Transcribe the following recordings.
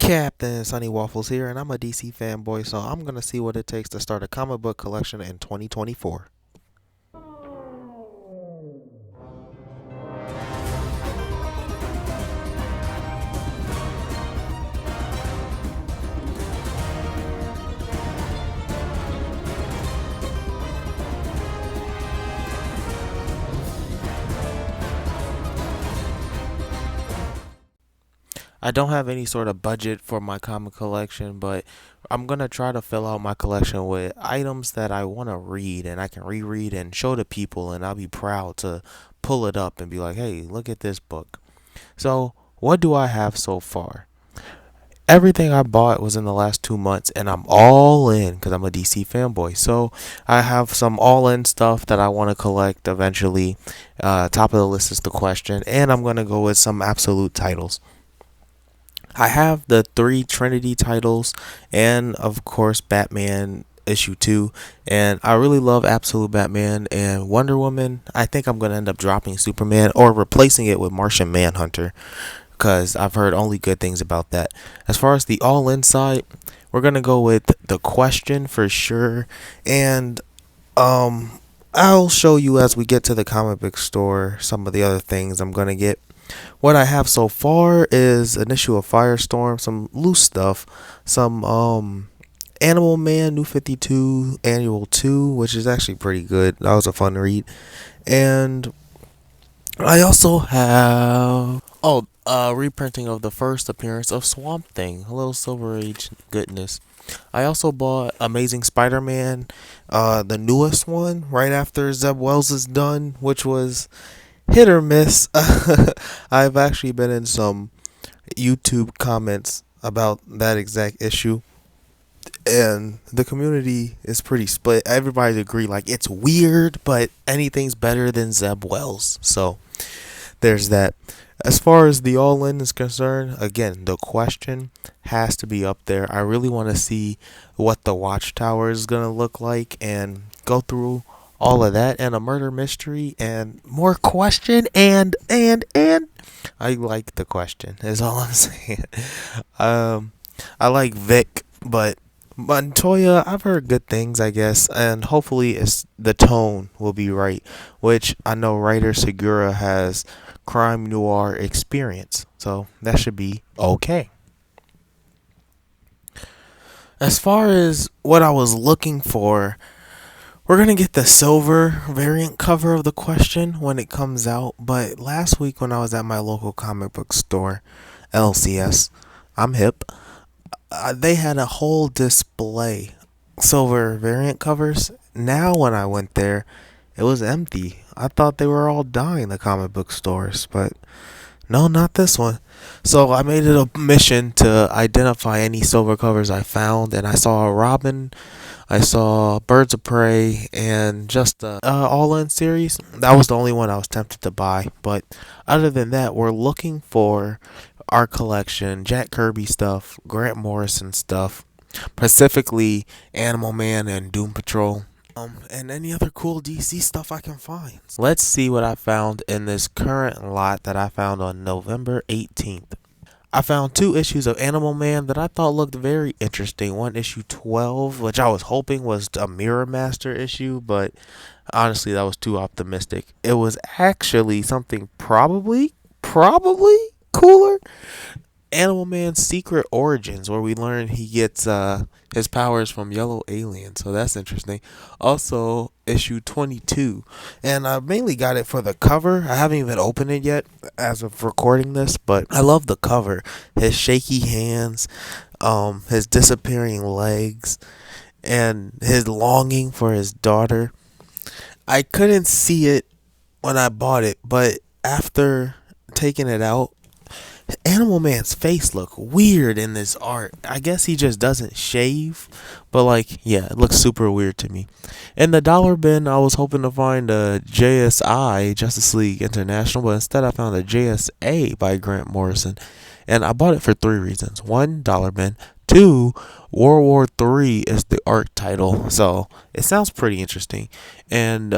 Captain Sunny Waffles here, and I'm a DC fanboy, so I'm gonna see what it takes to start a comic book collection in 2024. I don't have any sort of budget for my comic collection, but I'm gonna try to fill out my collection with items that I want to read and I can reread and show to people, and I'll be proud to pull it up and be like, hey, look at this book. So, what do I have so far? Everything I bought was in the last 2 months, and I'm all in because I'm a DC fanboy. So I have some all in stuff that I want to collect eventually. Top of the list is the question, and I'm going to go with some absolute titles. I have the three Trinity titles, and of course, Batman issue 2. And I really love Absolute Batman and Wonder Woman. I think I'm going to end up dropping Superman or replacing it with Martian Manhunter, because I've heard only good things about that. As far as the all inside, we're gonna go with the question for sure, and I'll show you as we get to the comic book store some of the other things I'm gonna get. What I have so far is an issue of Firestorm, some loose stuff, some Animal Man New 52 Annual 2, which is actually pretty good. That was a fun read, and I also have reprinting of the first appearance of Swamp Thing, a little Silver Age goodness. I also bought Amazing Spider-Man, the newest one, right after Zeb Wells is done, which was hit or miss. I've actually been in some YouTube comments about that exact issue, and the community is pretty split. Everybody agree like it's weird, but anything's better than Zeb Wells. So there's that. As far as the all in is concerned, again, the question has to be up there. I really want to see what the Watchtower is going to look like and go through all of that, and a murder mystery and more question and I like the question is all I'm saying. I like Vic, but Montoya, I've heard good things, I guess, and hopefully the tone will be right, which I know writer Segura has crime noir experience, so that should be okay. As far as what I was looking for, we're going to get the silver variant cover of the question when it comes out, but last week when I was at my local comic book store, LCS, I'm hip, they had a whole display silver variant covers. Now when I went there, it was empty. I thought they were all dying, the comic book stores, but no, not this one. So I made it a mission to identify any silver covers I found, and I saw a Robin, I saw Birds of Prey, and just the all-in series. That was the only one I was tempted to buy, but other than that, we're looking for our collection, Jack Kirby stuff, Grant Morrison stuff, specifically Animal Man and Doom Patrol, and any other cool DC stuff I can find. Let's see what I found in this current lot that I found on November 18th. I found two issues of Animal Man that I thought looked very interesting. One issue 12, which I was hoping was a Mirror Master issue, but honestly, that was too optimistic. It was actually something probably cooler. Animal Man's Secret Origins, where we learn he gets his powers from yellow aliens, so that's interesting. Also, issue 22, and I mainly got it for the cover. I haven't even opened it yet as of recording this, but I love the cover. His shaky hands, his disappearing legs, and his longing for his daughter. I couldn't see it when I bought it, but after taking it out, Animal Man's face look weird in this art. I guess he just doesn't shave, but yeah, it looks super weird to me. In the dollar bin, I was hoping to find a JSI, Justice League International, but instead I found a JSA by Grant Morrison, and I bought it for three reasons. One, dollar bin. Two, World War III is the art title, so it sounds pretty interesting. And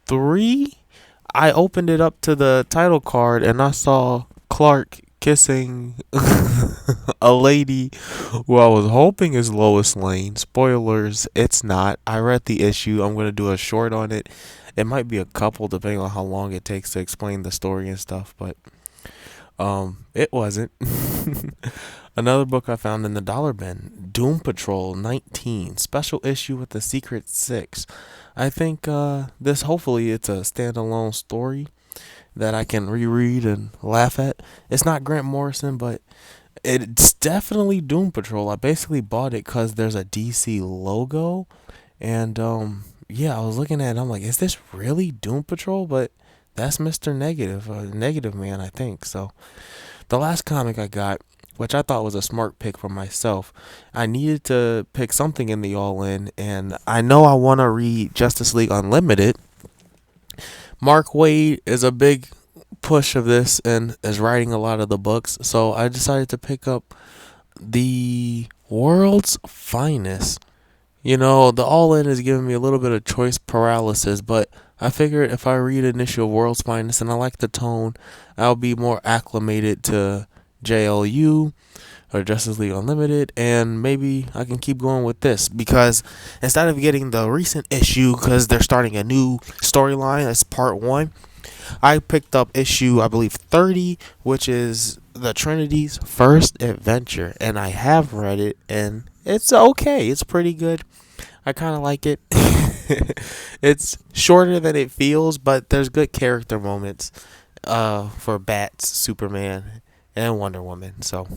three, I opened it up to the title card and I saw Clark kissing a lady who I was hoping is Lois Lane. Spoilers, it's not. I read the issue. I'm gonna do a short on it. It might be a couple depending on how long it takes to explain the story and stuff, but it wasn't. Another book I found in the dollar bin, Doom Patrol 19, special issue with the Secret Six. I think this hopefully it's a standalone story that I can reread and laugh at. It's not Grant Morrison, but it's definitely Doom Patrol. I basically bought it because there's a DC logo, and yeah, I was looking at it. I'm like, is this really Doom Patrol? But that's Mr. Negative, Negative Man, I think. So the last comic I got, which I thought was a smart pick for myself, I needed to pick something in the All In, and I know I want to read Justice League Unlimited. Mark Waid is a big push of this and is writing a lot of the books, so I decided to pick up the World's Finest. You know, the All In is giving me a little bit of choice paralysis, but I figured if I read an issue of World's Finest and I like the tone, I'll be more acclimated to JLU or Justice League Unlimited, and maybe I can keep going with this because instead of getting the recent issue, because they're starting a new storyline, that's part one, I picked up issue, I believe, 30, which is the Trinity's first adventure, and I have read it, and it's okay. It's pretty good. I kind of like it. It's shorter than it feels, but there's good character moments for Bats, Superman, and Wonder Woman. So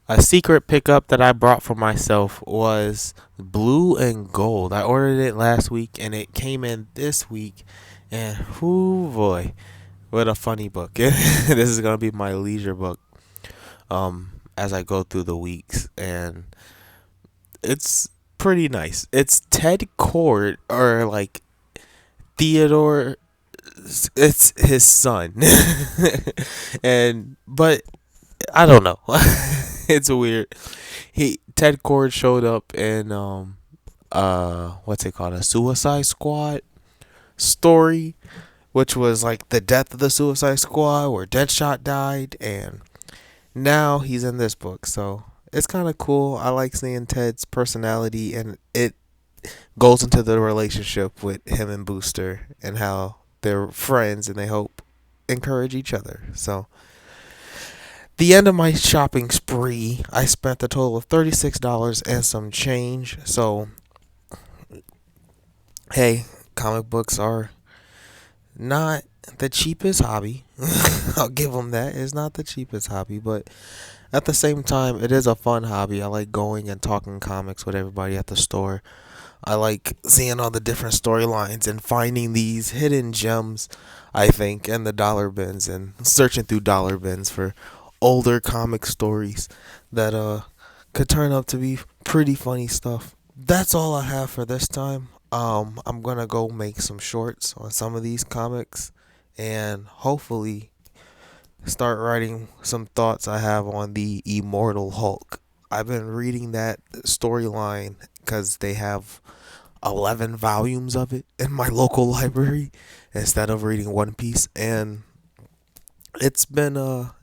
a secret pickup that I brought for myself was Blue and Gold. I ordered it last week, and it came in this week, and whoo boy, what a funny book. This is going to be my leisure book as I go through the weeks, and it's pretty nice. It's Ted Cord, or like Theodore, it's his son. But I don't know. It's weird. Ted Cord showed up in what's it called? A Suicide Squad story, which was like the death of the Suicide Squad where Deadshot died, and now he's in this book. So it's kind of cool. I like seeing Ted's personality, and it goes into the relationship with him and Booster and how they're friends and they hope encourage each other. So the end of my shopping spree, I spent a total of $36 and some change. So hey, comic books are not the cheapest hobby. I'll give them that. It's not the cheapest hobby, but at the same time, it is a fun hobby. I like going and talking comics with everybody at the store. I like seeing all the different storylines and finding these hidden gems, I think, in the dollar bins and searching through dollar bins for older comic stories that could turn up to be pretty funny stuff. That's all I have for this time. I'm gonna go make some shorts on some of these comics and hopefully start writing some thoughts I have on the Immortal Hulk. I've been reading that storyline because they have 11 volumes of it in my local library instead of reading One Piece, and it's been a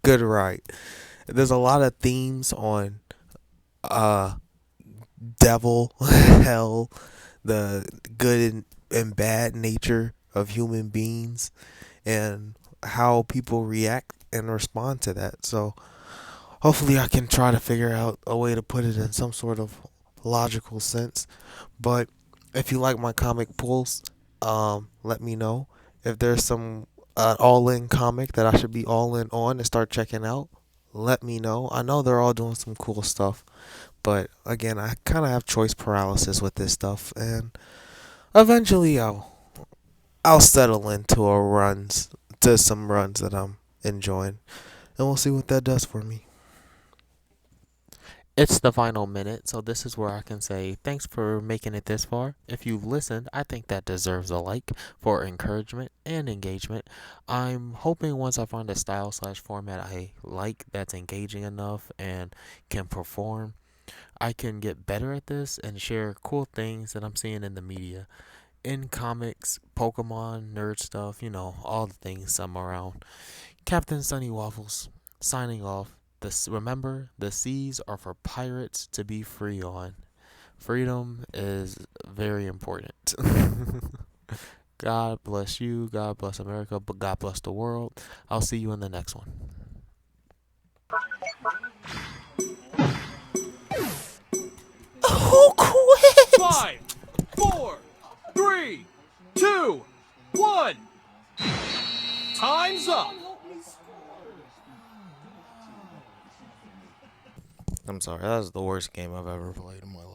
good ride. There's a lot of themes on uh devil, hell, the good and bad nature of human beings, and how people react and respond to that. So hopefully I can try to figure out a way to put it in some sort of logical sense. But if you like my comic pulls, let me know. If there's some all in comic that I should be all in on and start checking out, let me know. I know they're all doing some cool stuff, but again, I kind of have choice paralysis with this stuff, and eventually I'll settle into some runs that I'm enjoying, and we'll see what that does for me. It's the final minute, so this is where I can say thanks for making it this far. If you've listened, I think that deserves a like for encouragement and engagement. I'm hoping once I find a style slash format I like that's engaging enough and can perform, I can get better at this and share cool things that I'm seeing in the media, in comics, Pokemon, nerd stuff, all the things I'm around. Captain Sunny Waffles. Signing off. Remember, the seas are for pirates to be free on. Freedom is very important. God bless you. God bless America. But God bless the world. I'll see you in the next one. Who quit? 5, 4, 3, 2, 1. Time's up. I'm sorry. That was the worst game I've ever played in my life.